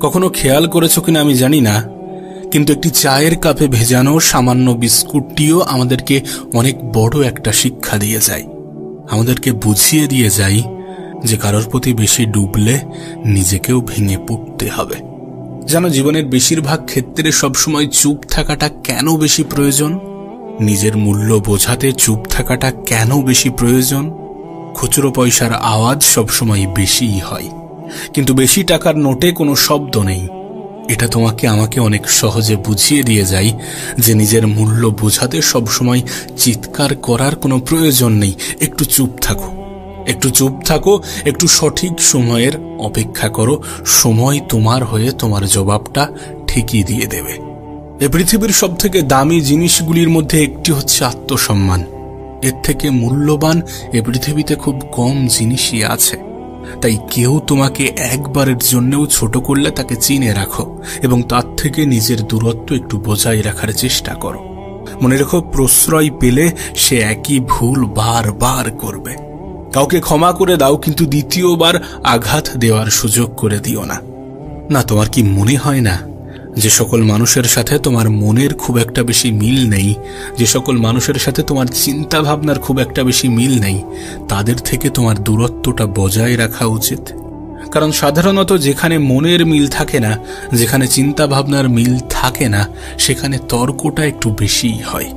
কখনো খেয়াল করেছো কিনা আমি জানি না, কিন্তু একটি চায়ের কাপে ভেজানো সামান্য বিস্কুটটিও আমাদেরকে অনেক বড় একটা শিক্ষা দিয়ে যায়। আমাদেরকে বুঝিয়ে দিয়ে যায় যে কারোর প্রতি বেশি ডুবলে নিজেকেও ভেঙে পড়তে হবে। জানো, জীবনের বেশিরভাগ ক্ষেত্রে সবসময় চুপ থাকাটা কেন বেশি প্রয়োজন? নিজের মূল্য বোঝাতে চুপ থাকাটা কেন বেশি প্রয়োজন? খুচরো পয়সার আওয়াজ সবসময় বেশিই হয়, কিন্তু বেশি টাকার নোটে কোনো শব্দ নেই। এটা তোমাকে আমাকে অনেক সহজে বুঝিয়ে দিয়ে যায় যে নিজের মূল্য বোঝাতে সবসময় চিৎকার করার কোনো প্রয়োজন নেই। একটু চুপ থাকো, একটু চুপ থাকো, একটু সঠিক সময়ের অপেক্ষা করো। সময় তোমার হয়ে তোমার জবাবটা ঠিকই দিয়ে দেবে। এই পৃথিবীর সবথেকে দামি জিনিসগুলির মধ্যে একটি হচ্ছে আত্মসম্মান। এর থেকে মূল্যবান এ পৃথিবীতে খুব কম জিনিসই আছে। তাই কেউ তোমাকে একবারের জন্যও ছোট করলে তাকে চিনে রাখো এবং তার থেকে নিজের দূরত্ব একটু বজায় রাখার চেষ্টা করো। মনে রেখো, প্রশ্রয় পেলে সে একই ভুল বারবার করবে। কাউকে ক্ষমা করে দাও, কিন্তু দ্বিতীয়বার আঘাত দেওয়ার সুযোগ করে দিও না। না, তোমার কি মনে হয় না যে সকল মানুষের সাথে তোমার মনের খুব একটা বেশি মিল নেই, যে সকল মানুষের সাথে তোমার চিন্তা ভাবনার খুব একটা বেশি মিল নেই, তাদের থেকে তোমার দূরত্বটা বজায় রাখা উচিত? কারণ সাধারণত যেখানে মনের মিল থাকে না, যেখানে চিন্তা ভাবনার মিল থাকে না, সেখানে তর্কটা একটু বেশিই হয়।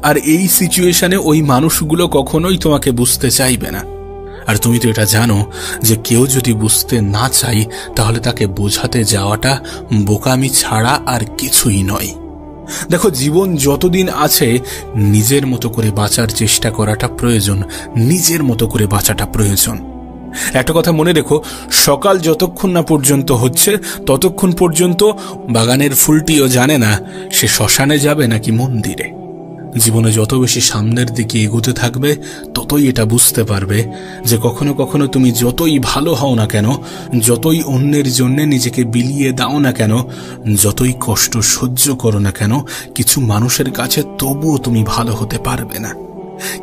আর এই সিচুয়েশনে ওই মানুষগুলো কখনোই তোমাকে বুঝতে চাইবে না। আর তুমি তো এটা জানো যে কেউ যদি বুঝতে না চাই, তাহলে তাকে বোঝাতে যাওয়াটা বোকামি ছাড়া আর কিছুই নয়। দেখো, জীবন যতদিন আছে নিজের মতো করে বাঁচার চেষ্টা করাটা প্রয়োজন, নিজের মতো করে বাঁচাটা প্রয়োজন। একটা কথা মনে রেখো, সকাল যতক্ষণ না পর্যন্ত হচ্ছে ততক্ষণ পর্যন্ত বাগানের ফুলটিও জানে না সে শ্মশানে যাবে নাকি মন্দিরে। জীবনে যত বেশি সামনের দিকে এগোতে থাকবে ততই এটা বুঝতে পারবে যে কখনো কখনো তুমি যতই ভালো হও না কেন, যতই অন্যের জন্য নিজেকে বিলিয়ে দাও না কেন, যতই কষ্ট সহ্য করো না কেন, কিছু মানুষের কাছে তবুও তুমি ভালো হতে পারবে না।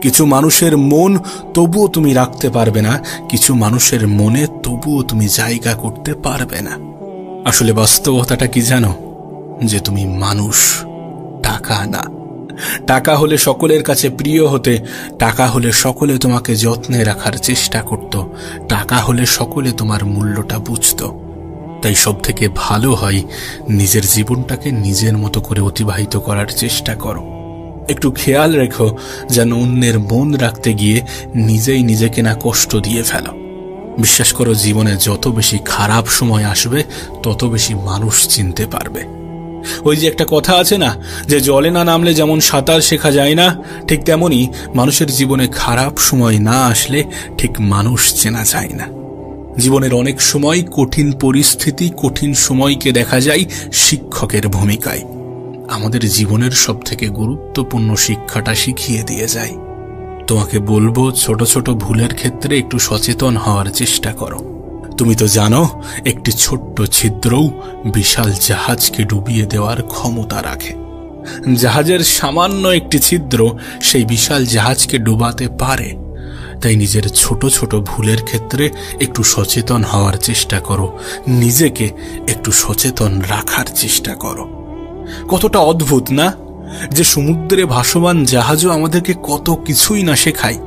কিছু মানুষের মন তবুও তুমি রাখতে পারবে না, কিছু মানুষের মনে তবুও তুমি জায়গা করতে পারবে না। আসলে বাস্তবতাটা কি জানো? যে তুমি মানুষ, টাকা না। টাকা হলে সকলের কাছে প্রিয় হতে, টাকা হলে সকলে তোমাকে যত্নে রাখার চেষ্টা করত, টাকা হলে সকলে তোমার মূল্যটা বুঝত। তাই সব থেকে ভালো হয় নিজের জীবনটাকে নিজের মতো করে অতিবাহিত করার চেষ্টা করো। একটু খেয়াল রেখো যেন অন্যের মন রাখতে গিয়ে নিজেই নিজেকে না কষ্ট দিয়ে ফেলো। বিশ্বাস করো, জীবনে যত বেশি খারাপ সময় আসবে তত বেশি মানুষ চিনতে পারবে। ওই যে একটা কথা আছে না, যে জলে না নামলে যেমন সাঁতার শেখা যায় না, ঠিক তেমনি মানুষের জীবনে খারাপ সময় না আসলে ঠিক মানুষ চেনা যায় না। জীবনের অনেক সময় কঠিন পরিস্থিতি, কঠিন সময়কে দেখা যায় শিক্ষকের ভূমিকায়। আমাদের জীবনের সবথেকে গুরুত্বপূর্ণ শিক্ষাটা শিখিয়ে দিয়ে যায়। তোমাকে বলবো, ছোট ছোট ভুলের ক্ষেত্রে একটু সচেতন হওয়ার চেষ্টা করো। তুমি তো জানো, একটি ছোট্ট ছিদ্রও বিশাল জাহাজকে ডুবিয়ে দেওয়ার ক্ষমতা রাখে। জাহাজের সামান্য একটি ছিদ্র সেই বিশাল জাহাজকে ডুবাতে পারে। তাই নিজের ছোট ছোট ভুলের ক্ষেত্রে একটু সচেতন হওয়ার চেষ্টা করো, নিজেকে একটু সচেতন রাখার চেষ্টা করো। কতটা অদ্ভুত না, যে সমুদ্রে ভাসমান জাহাজও আমাদেরকে কত কিছুই না শেখায়।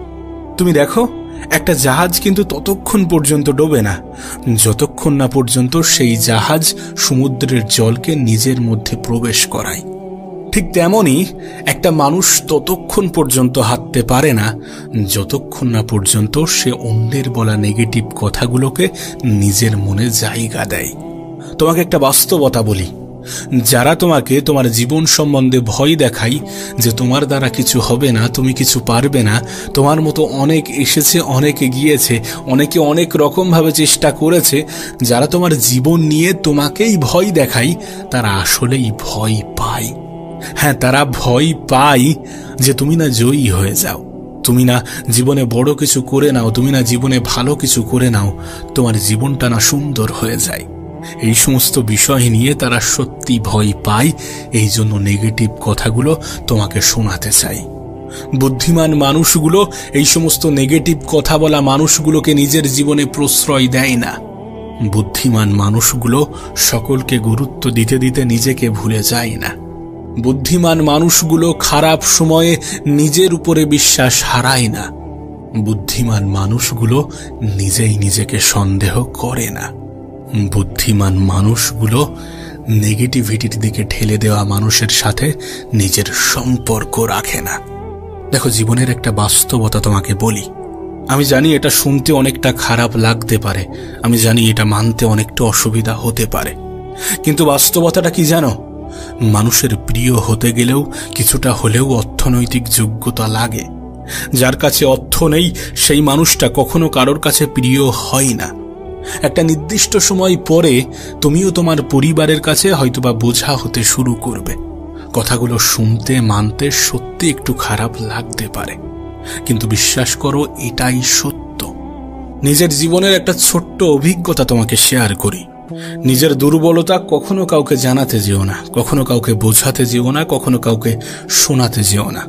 তুমি দেখো, একটা জাহাজ কিন্তু ততক্ষণ পর্যন্ত ডোবে না যতক্ষণ না পর্যন্ত সেই জাহাজ সমুদ্রের জলকে নিজের মধ্যে প্রবেশ করায়। ঠিক তেমনি একটা মানুষ ততক্ষণ পর্যন্ত হাঁটতে পারে না যতক্ষণ না পর্যন্ত সে অন্যের বলা নেগেটিভ কথাগুলোকে নিজের মনে জায়গা দেয়। তোমাকে একটা বাস্তবতা বলি, যারা তোমাকে তোমার জীবন সম্বন্ধে ভয় দেখায় যে তোমার দ্বারা কিছু হবে না, তুমি কিছু পারবে না, তোমার মতো অনেক এসেছে, অনেকে গিয়েছে, অনেকে অনেক রকমভাবে চেষ্টা করেছে, যারা তোমার জীবন নিয়ে তোমাকেই ভয় দেখায়, তারা আসলেই ভয় পায়। হ্যাঁ, তারা ভয় পায় যে তুমি না জয়ী হয়ে যাও, তুমি না জীবনে বড় কিছু করে নাও, তুমি না জীবনে ভালো কিছু করে নাও, তোমার জীবনটা না সুন্দর হয়ে যায়। এই সমস্ত বিষয় নিয়ে তারা সত্যি ভয় পায়, এই জন্য নেগেটিভ কথাগুলো তোমাকে শোনাতে চাই। বুদ্ধিমান মানুষগুলো এই সমস্ত নেগেটিভ কথা বলা মানুষগুলোকে নিজের জীবনে প্রশ্রয় দেয় না। বুদ্ধিমান মানুষগুলো সকলকে গুরুত্ব দিতে দিতে নিজেকে ভুলে যায় না। বুদ্ধিমান মানুষগুলো খারাপ সময়ে নিজের উপরে বিশ্বাস হারায় না। বুদ্ধিমান মানুষগুলো নিজেই নিজেকে সন্দেহ করে না। বুদ্ধিমান মানুষগুলো নেগেটিভিটির দিকে ঠেলে দেওয়া মানুষের সাথে নিজের সম্পর্ক রাখে না। দেখো, জীবনের একটা বাস্তবতা তোমাকে বলি। আমি জানি এটা শুনতে অনেকটা খারাপ লাগতে পারে, আমি জানি এটা মানতে অনেকটা অসুবিধা হতে পারে, কিন্তু বাস্তবতাটা কি জানো? মানুষের প্রিয় হতে গেলেও কিছুটা হলেও অর্থনৈতিক যোগ্যতা লাগে। যার কাছে অর্থ নেই সেই মানুষটা কখনো কারোর কাছে প্রিয় হয় না। একটা নির্দিষ্ট সময় পরে তুমিও তোমার পরিবারের কাছে হয়তোবা বোঝা হতে শুরু করবে। কথাগুলো শুনতে মানতে সত্যি একটু খারাপ লাগতে পারে, কিন্তু বিশ্বাস করো এটাই সত্য। নিজের জীবনের একটা ছোট্ট অভিজ্ঞতা তোমাকে শেয়ার করি। নিজের দুর্বলতা কখনো কাউকে জানাতে যেও না, কখনো কাউকে বোঝাতে যেও না, কখনো কাউকে শোনাতে যেও না।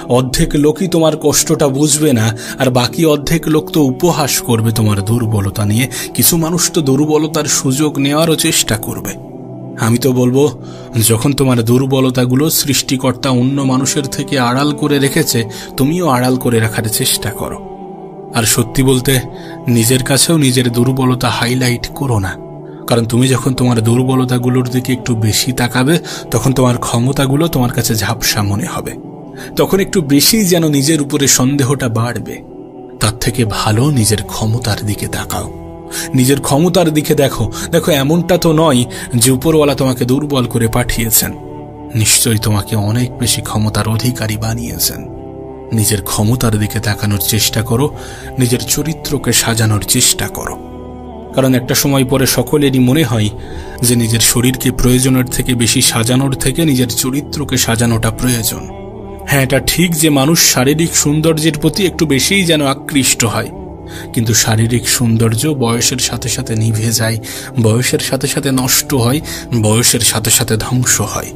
অর্ধেক লোকই তোমার কষ্টটা বুঝবে না, আর বাকি অর্ধেক লোক তো উপহাস করবে তোমার দুর্বলতা নিয়ে। কিছু মানুষ তো দুর্বলতার সুযোগ নেওয়ারও চেষ্টা করবে। আমি তো বলবো, যখন তোমার দুর্বলতাগুলো সৃষ্টিকর্তা অন্য মানুষের থেকে আড়াল করে রেখেছে, তুমিও আড়াল করে রাখার চেষ্টা করো। আর সত্যি বলতে, নিজের কাছেও নিজের দুর্বলতা হাইলাইট করো না, কারণ তুমি যখন তোমার দুর্বলতাগুলোর দিকে একটু বেশি তাকাবে, তখন তোমার ক্ষমতাগুলো তোমার কাছে ঝাপসা মনে হবে। তখন একটু বেশি যেন নিজের উপরে সন্দেহটা বাড়বে। তার থেকে ভালো নিজের ক্ষমতার দিকে তাকাও, নিজের ক্ষমতার দিকে দেখো। দেখো, এমনটা তো নয় যে উপরওয়ালা তোমাকে দুর্বল করে পাঠিয়েছেন। নিশ্চয়ই তোমাকে অনেক বেশি ক্ষমতার অধিকারী বানিয়েছেন। নিজের ক্ষমতার দিকে তাকানোর চেষ্টা করো, নিজের চরিত্রকে সাজানোর চেষ্টা করো। কারণ একটা সময় পরে সকলেরই মনে হয় যে নিজের শরীরকে প্রয়োজনের থেকে বেশি সাজানোর থেকে নিজের চরিত্রকে সাজানোটা প্রয়োজন। হ্যাঁ, এটা ঠিক যে মানুষ শারীরিক সৌন্দর্যের প্রতি একটু বেশিই যেন আকৃষ্ট হয়, কিন্তু শারীরিক সৌন্দর্য বয়সের সাথে সাথে নিভে যায়, বয়সের সাথে সাথে নষ্ট হয়, বয়সের সাথে সাথে ধ্বংস হয়।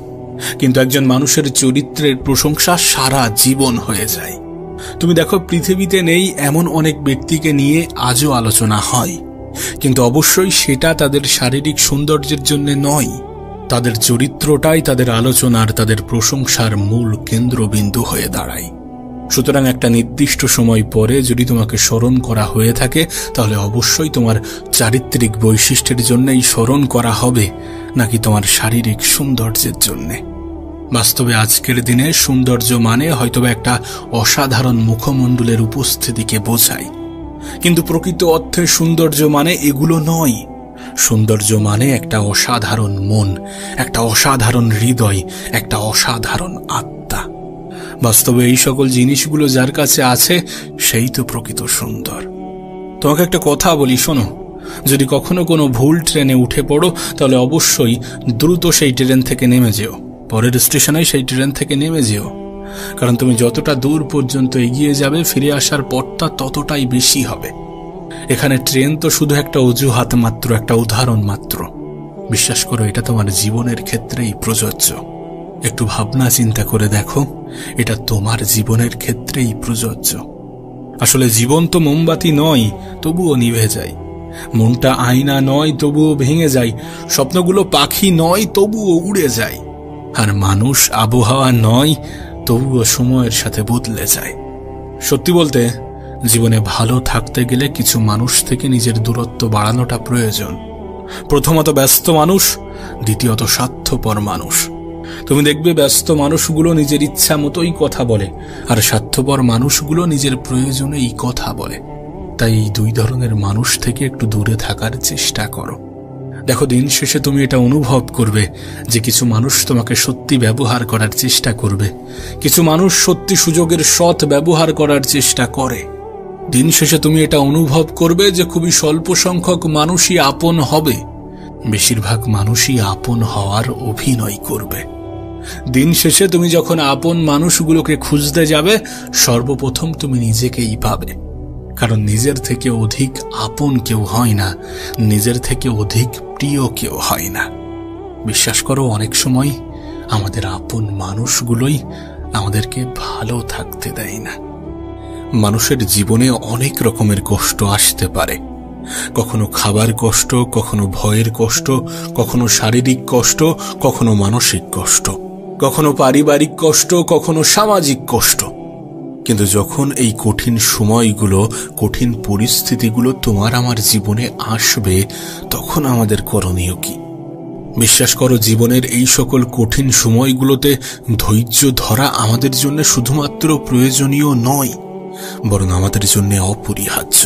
কিন্তু একজন মানুষের চরিত্রের প্রশংসা সারা জীবন হয়ে যায়। তুমি দেখো, পৃথিবীতে নেই এমন অনেক ব্যক্তিকে নিয়ে আজও আলোচনা হয়, কিন্তু অবশ্যই সেটা তাদের শারীরিক সৌন্দর্যের জন্য নয়। তাদের চরিত্রটাই তাদের আলোচনার, তাদের প্রশংসার মূল কেন্দ্রবিন্দু হয়ে দাঁড়ায়। সুতরাং একটা নির্দিষ্ট সময় পরে যদি তোমাকে স্মরণ করা হয়ে থাকে, তাহলে অবশ্যই তোমার চারিত্রিক বৈশিষ্ট্যের জন্যই স্মরণ করা হবে, নাকি তোমার শারীরিক সৌন্দর্যের জন্যে। বাস্তবে আজকের দিনে সৌন্দর্য মানে হয়তোবা একটা অসাধারণ মুখমণ্ডলের উপস্থিতিকে বোঝায়, কিন্তু প্রকৃত অর্থে সৌন্দর্য মানে এগুলো নয়। সৌন্দর্য মানে একটা অসাধারণ মন, একটা অসাধারণ হৃদয়, একটা অসাধারণ আত্মা। বাস্তবে এই সকল জিনিসগুলো যার কাছে আছে সেই তো প্রকৃত সুন্দর। তোমাকে একটা কথা বলি, শোনো। যদি কখনো কোনো ভুল ট্রেনে উঠে পড়ো, তাহলে অবশ্যই দ্রুত সেই ট্রেন থেকে নেমে যেও, পরের স্টেশনে সেই ট্রেন থেকে নেমে যেও। কারণ তুমি যতটা দূর পর্যন্ত এগিয়ে যাবে, ফিরে আসার পথটা ততটাই বেশি হবে। এখানে ট্রেন তো শুধু একটা অজুহাত মাত্র, একটা উদাহরণ মাত্র। বিশ্বাস করো, এটা তোমার জীবনের ক্ষেত্রেই প্রযোজ্য। একটু ভাবনা চিন্তা করে দেখো, এটা তোমার জীবনের ক্ষেত্রেই প্রযোজ্য। আসলে জীবন তো মোমবাতি নয়, তবুও নিভে যায়। মনটা আয়না নয়, তবুও ভেঙে যায়। স্বপ্নগুলো পাখি নয়, তবুও উড়ে যায়। আর মানুষ আবহাওয়া নয়, তবুও সময়ের সাথে বদলে যায়। সত্যি বলতে, জীবনে ভালো থাকতে গেলে কিছু মানুষ থেকে নিজের দূরত্ব বাড়ানোটা প্রয়োজন। প্রথমত ব্যস্ত মানুষ, দ্বিতীয়ত স্বার্থপর মানুষ। তুমি দেখবে ব্যস্ত মানুষগুলো নিজের ইচ্ছা মতোই কথা বলে, আর স্বার্থপর মানুষগুলো নিজের প্রয়োজনেই কথা বলে। তাই এই দুই ধরনের মানুষ থেকে একটু দূরে থাকার চেষ্টা করো। দেখো, দিন শেষে তুমি এটা অনুভব করবে যে কিছু মানুষ তোমাকে সত্যি ব্যবহার করার চেষ্টা করবে, কিছু মানুষ সত্যি সুযোগের সৎ ব্যবহার করার চেষ্টা করে। দিন শেষে তুমি এটা অনুভব করবে যে খুবই স্বল্প সংখ্যক মানুষই আপন হবে, বেশিরভাগ মানুষই আপন হওয়ার অভিনয় করবে। দিন শেষে তুমি যখন আপন মানুষগুলোকে খুঁজতে যাবে, সর্বপ্রথম তুমি নিজেকেই পাবে। কারণ নিজের থেকে অধিক আপন কেউ হয় না, নিজের থেকে অধিক প্রিয় কেউ হয় না। বিশ্বাস করো, অনেক সময় আমাদের আপন মানুষগুলোই আমাদেরকে ভালো থাকতে দেয় না। মানুষের জীবনে অনেক রকমের কষ্ট আসতে পারে, কখনো খাবার কষ্ট, কখনো ভয়ের কষ্ট, কখনো শারীরিক কষ্ট, কখনো মানসিক কষ্ট, কখনো পারিবারিক কষ্ট, কখনো সামাজিক কষ্ট। কিন্তু যখন এই কঠিন সময়গুলো, কঠিন পরিস্থিতিগুলো তোমার আমার জীবনে আসবে, তখন আমাদের করণীয় কি? বিশ্বাস করো, জীবনের এই সকল কঠিন সময়গুলোতে ধৈর্য ধরা আমাদের জন্য শুধুমাত্র প্রয়োজনীয় নয়, বরং আমাদের জন্য অপরিহার্য।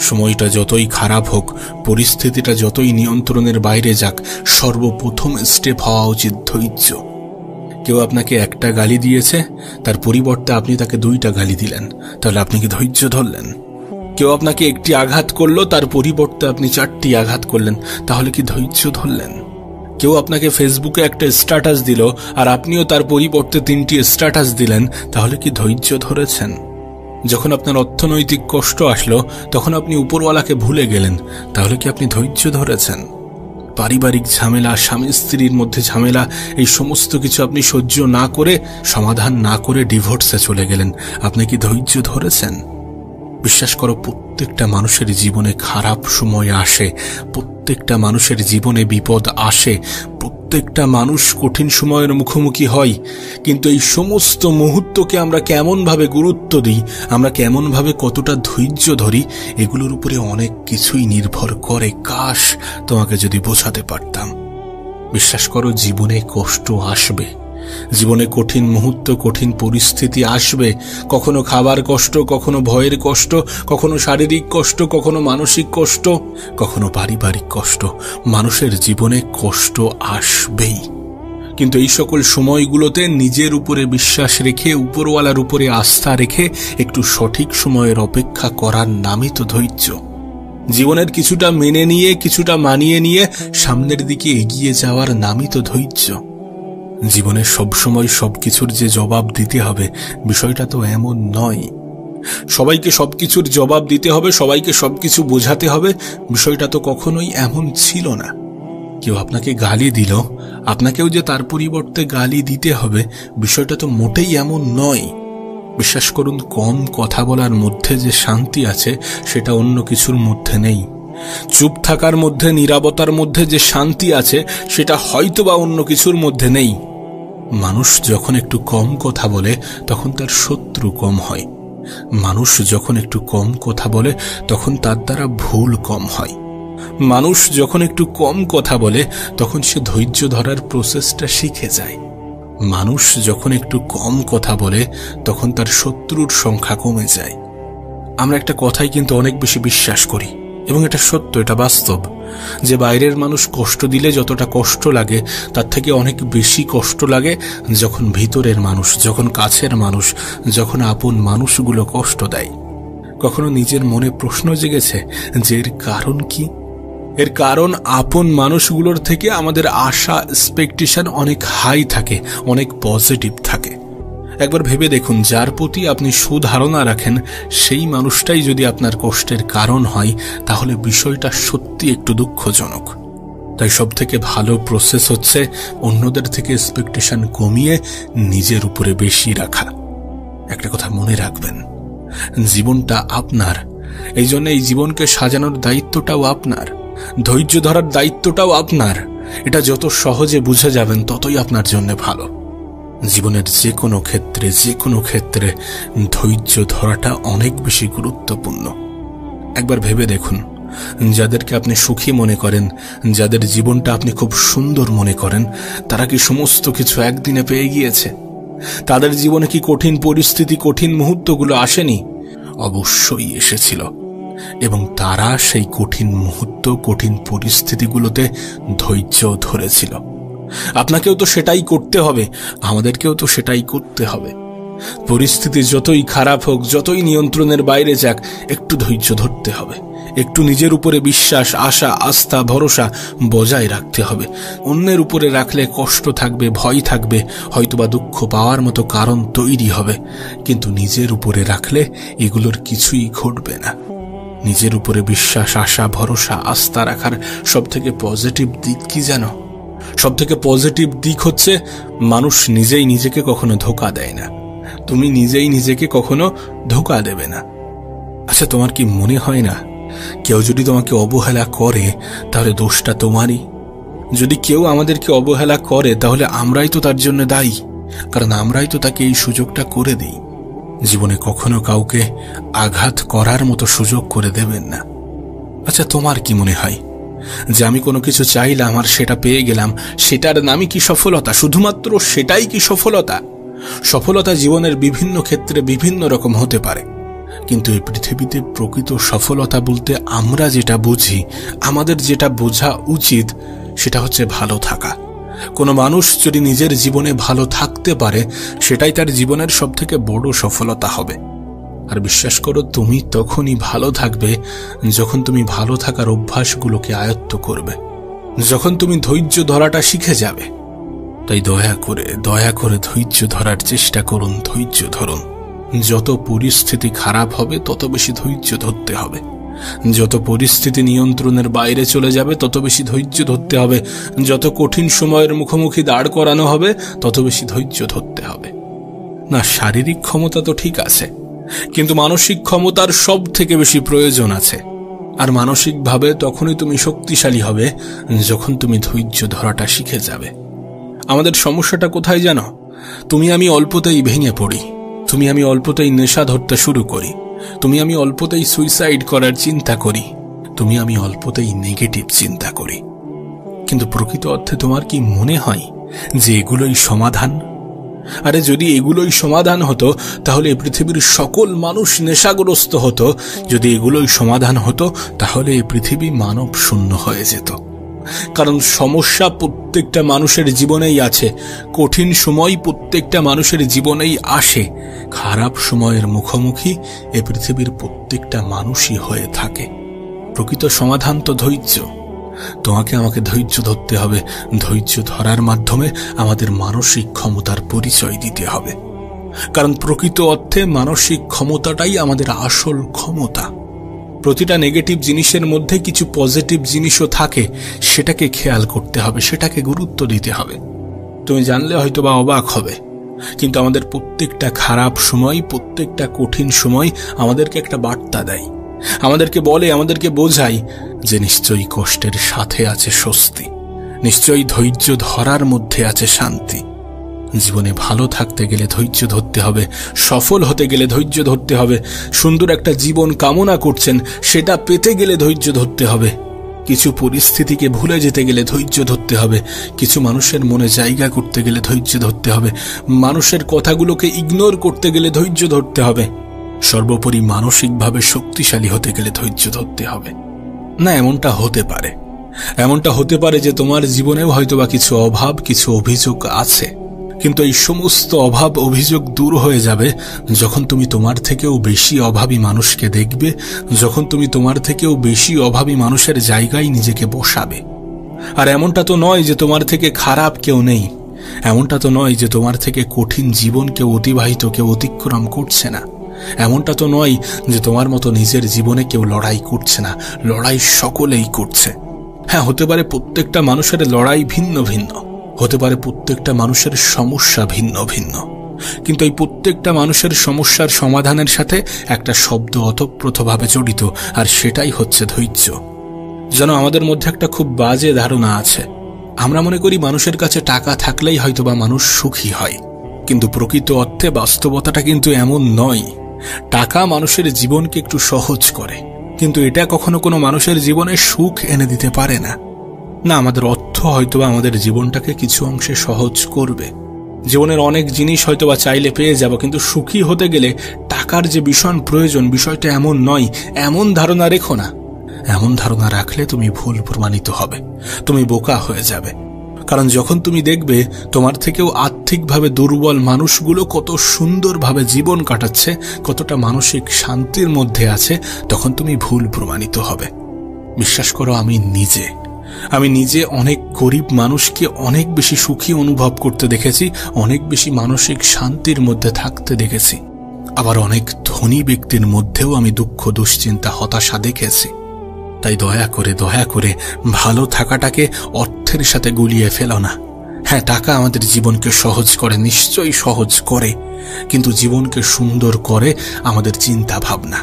সময়টা যতই খারাপ হোক, পরিস্থিতিটা যতই নিয়ন্ত্রণের বাইরে যাক, সর্বপ্রথম স্টেপ হওয়া উচিত ধৈর্য। কেউ আপনাকে একটা গালি দিয়েছে, তার পরিবর্তে আপনি তাকে 2টা গালি দিলেন, তাহলে আপনি কি ধৈর্য ধরলেন? কেউ আপনাকে একটি আঘাত করলো, তার পরিবর্তে আপনি 4টি আঘাত করলেন, তাহলে কি ধৈর্য ধরলেন? কেউ আপনাকে ফেসবুকে একটা স্ট্যাটাস দিল, আর আপনিও তার পরিবর্তে 3টি স্ট্যাটাস দিলেন, তাহলে কি ধৈর্য ধরেছেন? যখন আপনার অর্থনৈতিক কষ্ট আসলো, তখন আপনি উপরওয়ালাকে ভুলে গেলেন, তাহলে কি আপনি ধৈর্য ধরেছেন? পারিবারিক ঝামেলা, স্বামী স্ত্রীর মধ্যে ঝামেলা, এই সমস্ত কিছু আপনি সহ্য না করে, সমাধান না করে ডিভোর্সে চলে গেলেন, আপনি কি ধৈর্য ধরেছেন? বিশ্বাস করো, প্রত্যেকটা মানুষের জীবনে খারাপ সময় আসে, প্রত্যেকটা মানুষের জীবনে বিপদ আসে, প্রত্যেকটা মানুষ কঠিন সময়ের মুখোমুখি হয়। কিন্তু এই সমস্ত মুহূর্তকে আমরা কেমনভাবে গুরুত্ব দিই, আমরা কেমনভাবে কতটা ধৈর্য ধরি, এগুলোর উপরে অনেক কিছুই নির্ভর করে। কাশ তোমাকে যদি বোঝাতে পারতাম। বিশ্বাস করো, জীবনে কষ্ট আসবে, জীবনে কঠিন মুহূর্ত, কঠিন পরিস্থিতি আসবে। কখনো খাবার কষ্ট, কখনো ভয়ের কষ্ট, কখনো শারীরিক কষ্ট, কখনো মানসিক কষ্ট, কখনো পারিবারিক কষ্ট। মানুষের জীবনে কষ্ট আসবেই। কিন্তু এই সকল সময়গুলোতে নিজের উপরে বিশ্বাস রেখে, উপরওয়ালার উপরে আস্থা রেখে একটু সঠিক সময়ের অপেক্ষা করার নামই তো ধৈর্য। জীবনের কিছুটা মেনে নিয়ে, কিছুটা মানিয়ে নিয়ে সামনের দিকে এগিয়ে যাওয়ার নামই তো ধৈর্য। জীবনে সবসময় সবকিছুর যে জবাব দিতে হবে, বিষয়টা তো এমন নয়। সবাইকে সবকিছুর জবাব দিতে হবে, সবাইকে সবকিছু বোঝাতে হবে, বিষয়টা তো কখনোই এমন ছিল না। কেউ আপনাকে গালি দিল, আপনাকেও যে তার পরিবর্তে গালি দিতে হবে, বিষয়টা তো মোটেই এমন নয়। বিশ্বাস করুন, কম কথা বলার মধ্যে যে শান্তি আছে, সেটা অন্য কিছুর মধ্যে নেই। চুপ থাকার মধ্যে, নীরবতার মধ্যে যে শান্তি আছে, সেটা হয়তোবা অন্য কিছুর মধ্যে নেই। মানুষ যখন একটু কম কথা বলে, তখন তার শত্রু কম হয়। মানুষ যখন একটু কম কথা বলে, তখন তার দ্বারা ভুল কম হয়। মানুষ যখন একটু কম কথা বলে, তখন সে ধৈর্য ধরার প্রসেসটা শিখে যায়। মানুষ যখন একটু কম কথা বলে, তখন তার শত্রুর সংখ্যা কমে যায়। আমরা একটা কথাই কিন্তু অনেক বেশি বিশ্বাস করি, এবং এটা সত্য, এটা বাস্তব, যে বাইরের মানুষ কষ্ট দিলে যতটা কষ্ট লাগে, তার থেকে অনেক বেশি কষ্ট লাগে যখন ভিতরের মানুষ, যখন কাছের মানুষ, যখন আপন মানুষগুলো কষ্ট দেয়। কখনো নিজের মনে প্রশ্ন জেগেছে যে এর কারণ কি? এর কারণ, আপন মানুষগুলোর থেকে আমাদের আশা, এক্সপেকটেশন অনেক হাই থাকে, অনেক পজিটিভ থাকে। একবার ভেবে দেখুন, যার প্রতি আপনি সুধারণা রাখেন, সেই মানুষটাই যদি আপনার কষ্টের কারণ হয়, তাহলে বিষয়টা সত্যি একটু দুঃখজনক। তাই সব থেকে ভালো প্রসেস হচ্ছে অন্যদের থেকে এক্সপেকটেশন কমিয়ে নিজের উপরে বেশি রাখা। একটা কথা মনে রাখবেন, জীবনটা আপনার, এই জন্য এই জীবনকে সাজানোর দায়িত্বটাও আপনার, ধৈর্য ধরার দায়িত্বটাও আপনার। এটা যত সহজে বুঝে যাবেন, ততই আপনার জন্য ভালো। জীবনের যে কোনো ক্ষেত্রে ধৈর্য ধরাটা অনেক বেশি গুরুত্বপূর্ণ। একবার ভেবে দেখুন, যাদেরকে আপনি সুখী মনে করেন, যাদের জীবনটা আপনি খুব সুন্দর মনে করেন, তারা কি সমস্ত কিছু একদিনে পেয়ে গিয়েছে? তাদের জীবনে কি কঠিন পরিস্থিতি, কঠিন মুহূর্তগুলো আসেনি? অবশ্যই এসেছিল, এবং তারা সেই কঠিন মুহূর্ত, কঠিন পরিস্থিতিগুলোতে ধৈর্য ধরেছিল। আপনাকেও তো সেটাই করতে হবে, আমাদেরকেও তো সেটাই করতে হবে। পরিস্থিতি যতই খারাপ হোক, যতই নিয়ন্ত্রণের বাইরে যাক, একটু ধৈর্য ধরতে হবে, একটু নিজের উপরে বিশ্বাস, আশা, আস্থা, ভরসা বজায় রাখতে হবে। অন্যের উপরে রাখলে কষ্ট থাকবে, ভয় থাকবে, হয়তোবা দুঃখ পাওয়ার মতো কারণ তৈরি হবে, কিন্তু নিজের উপরে রাখলে এগুলোর কিছুই ঘটবে না। নিজের উপরে বিশ্বাস, আশা, ভরসা, আস্থা রাখার সবথেকে পজিটিভ দিক কি জানো? সবথেকে পজিটিভ দিক হচ্ছে, মানুষ নিজেই নিজেকে কখনো ধোঁকা দেয় না। তুমি নিজেই নিজেকে কখনো ধোঁকা দেবে না। আচ্ছা, তোমার কি মনে হয় না কেউ যদি তোমাকে অবহেলা করে তাহলে দোষটা তোমারই। যদি কেউ আমাদেরকে অবহেলা করে তাহলে আমরাই তো তার জন্য দায়ী, কারণ আমরাই তো তাকে এই সুযোগটা করে দিই। জীবনে কখনো কাউকে আঘাত করার মতো সুযোগ করে দেবেন না। আচ্ছা, তোমার কি মনে হয় যে আমি কোনো কিছু চাইলাম আর সেটা পেয়ে গেলাম, সেটার নামই কি সফলতা? শুধুমাত্র সেটাই কি সফলতা? সফলতা জীবনের বিভিন্ন ক্ষেত্রে বিভিন্ন রকম হতে পারে, কিন্তু এই পৃথিবীতে প্রকৃত সফলতা বলতে আমরা যেটা বুঝি, আমাদের যেটা বোঝা উচিত, সেটা হচ্ছে ভালো থাকা। কোনো মানুষ যদি নিজের জীবনে ভালো থাকতে পারে, সেটাই তার জীবনের সবথেকে বড় সফলতা হবে। আর বিশ্বাস করো, তুমি তখনই ভালো থাকবে যখন তুমি ভালো থাকার অভ্যাসগুলোকে আয়ত্ত করবে, যখন তুমি ধৈর্য ধরাটা শিখে যাবে। তাই দয়া করে ধৈর্য ধরার চেষ্টা করুন, ধৈর্য ধরুন। যত পরিস্থিতি খারাপ হবে তত বেশি ধৈর্য ধরতে হবে। যত পরিস্থিতি নিয়ন্ত্রণের বাইরে চলে যাবে তত বেশি ধৈর্য ধরতে হবে। যত কঠিন সময়ের মুখোমুখি দাঁড় করানো হবে তত বেশি ধৈর্য ধরতে হবে। না, শারীরিক ক্ষমতা তো ঠিক আছে, কিন্তু মানসিক ক্ষমতার সব থেকে বেশি প্রয়োজন আছে। আর মানসিকভাবে তখনই তুমি শক্তিশালী হবে যখন তুমি ধৈর্য ধরাটা শিখে যাবে। আমাদের সমস্যাটা কোথায় জানো? তুমি আমি অল্পতেই ভেঙে পড়ি, তুমি আমি অল্পতেই নেশা ধরতে শুরু করি, তুমি আমি অল্পতেই সুইসাইড করার চিন্তা করি, তুমি আমি অল্পতেই নেগেটিভ চিন্তা করি। কিন্তু প্রকৃত অর্থে তোমার কি মনে হয় যে এগুলোই সমাধান? আরে যদি এগুলোই সমাধান হতো তাহলে পৃথিবীর সকল মানুষ নেশাগ্রস্ত হতো। যদি এগুলোই সমাধান হতো তাহলে এই পৃথিবী মানব শূন্য হয়ে যেত। কারণ সমস্যা প্রত্যেকটা মানুষের জীবনেই আছে, কঠিন সময় প্রত্যেকটা মানুষের জীবনেই আসে, খারাপ সময়ের মুখোমুখি এ পৃথিবীর প্রত্যেকটা মানুষই হয়ে থাকে। প্রকৃত সমাধান তো ধৈর্য। তোমাকে আমাকে ধৈর্য ধরতে হবে। ধৈর্য ধরার মাধ্যমে আমাদের মানসিক ক্ষমতার পরিচয় দিতে হবে, কারণ প্রকৃত অর্থে মানসিক ক্ষমতাটাই আমাদের আসল ক্ষমতা। প্রতিটা নেগেটিভ জিনিসের মধ্যে কিছু পজিটিভ জিনিসও থাকে, সেটাকে খেয়াল করতে হবে, সেটাকে গুরুত্ব দিতে হবে। তুমি জানলে হয়তো বা অবাক হবে, কিন্তু আমাদের প্রত্যেকটা খারাপ সময়, প্রত্যেকটা কঠিন সময় আমাদেরকে একটা বার্তা দেয়, আমাদেরকে বলে, আমাদেরকে বোঝায় যে নিশ্চয়ই কষ্টের সাথে আছে স্বস্তি, নিশ্চয়ই ধৈর্য ধরার মধ্যে আছে শান্তি। জীবনে ভালো থাকতে গেলে ধৈর্য ধরতে হবে, সফল হতে গেলে ধৈর্য ধরতে হবে, সুন্দর একটা জীবন কামনা করছেন সেটা পেতে গেলে ধৈর্য ধরতে হবে, কিছু পরিস্থিতিকে ভুলে যেতে গেলে ধৈর্য ধরতে হবে, কিছু মানুষের মনে জায়গা করতে গেলে ধৈর্য ধরতে হবে, মানুষের কথাগুলোকে ইগনোর করতে গেলে ধৈর্য ধরতে হবে, সর্বোপরি মানসিকভাবে শক্তিশালী হতে গেলে ধৈর্য ধরতে হবে। না, এমনটা হতে পারে যে তোমার জীবনেও হয়তোবা কিছু অভাব, কিছু অভিযোগ আছে, কিন্তু এই সমস্ত অভাব অভিযোগ দূর হয়ে যাবে যখন তুমি তোমার থেকেও বেশি অভাবী মানুষকে দেখবে, যখন তুমি তোমার থেকেও বেশি অভাবী মানুষের জায়গায় নিজেকে বসাবে। আর এমনটা তো নয় যে তোমার থেকে খারাপ কেউ নেই, এমনটা তো নয় যে তোমার থেকে কঠিন জীবন কেউ অতিক্রম করছে না, এমনটা তো নয় যে তোমার মতো নিজের জীবনে কেউ লড়াই করছে না, লড়াই সকলেই করছে। হ্যাঁ, হতে পারে প্রত্যেকটা মানুষের লড়াই ভিন্ন ভিন্ন, হতে পারে প্রত্যেকটা মানুষের সমস্যা ভিন্ন ভিন্ন, কিন্তু এই প্রত্যেকটা মানুষের সমস্যার সমাধানের সাথে একটা শব্দ ওতপ্রোতভাবে জড়িত, আর সেটাই হচ্ছে ধৈর্য। যেন আমাদের মধ্যে একটা খুব বাজে ধারণা আছে, আমরা মনে করি মানুষের কাছে টাকা থাকলেই হয়তোবা মানুষ সুখী হয়, কিন্তু প্রকৃত অর্থে বাস্তবতাটা কিন্তু এমন নয়। টাকা মানুষের জীবনকে একটু সহজ করে, কিন্তু এটা কখনো কোনো মানুষের জীবনে সুখ এনে দিতে পারে না। না, আমাদের অর্থ হয়তোবা আমাদের জীবনটাকে কিছু অংশে সহজ করবে, জীবনের অনেক জিনিস হয়তোবা চাইলে পেয়ে যাব, কিন্তু সুখী হতে গেলে টাকার যে ভীষণ প্রয়োজন, বিষয়টা এমন নয়। এমন ধারণা রেখো না, এমন ধারণা রাখলে তুমি ভুল প্রমাণিত হবে, তুমি বোকা হয়ে যাবে। কারণ যখন তুমি দেখবে তোমার থেকেও আর্থিকভাবে দুর্বল মানুষগুলো কত সুন্দরভাবে জীবন কাটাচ্ছে, কতটা মানসিক শান্তির মধ্যে আছে, তখন তুমি ভুল প্রমাণিত হবে। বিশ্বাস করো, আমি নিজে অনেক গরিব মানুষকে অনেক বেশি সুখী অনুভব করতে দেখেছি, অনেক বেশি মানসিক শান্তির মধ্যে থাকতে দেখেছি। আবার অনেক ধনী ব্যক্তির মধ্যেও আমি দুঃখ, দুশ্চিন্তা, হতাশা দেখেছি। তাই দয়া করে ভালো থাকাটাকে অর্থের সাথে গুলিয়ে ফেলো না। হ্যাঁ, টাকা আমাদের জীবনকে সহজ করে, নিশ্চয়ই সহজ করে, কিন্তু জীবনকে সুন্দর করে আমাদের চিন্তা ভাবনা।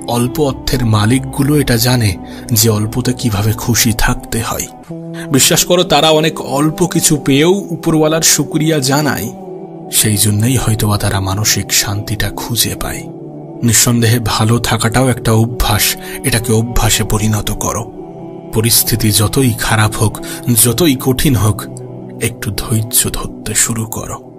অল্প অর্থের মালিকগুলো এটা জানে যে অল্পতে কিভাবে খুশি থাকতে হয়। বিশ্বাস করো, তারা অনেক অল্প কিছু পেয়েও উপরওয়ালার শুকরিয়া জানায়। সেই জন্যই হয়তোবা তারা মানসিক শান্তিটা খুঁজে পায়। নিঃসন্দেহে ভালো থাকাটাও একটা অভ্যাস। এটাকে অভ্যাসে পরিণত করো। পরিস্থিতি যতই খারাপ হোক, যতই কঠিন হোক, একটু ধৈর্য ধরতে শুরু করো।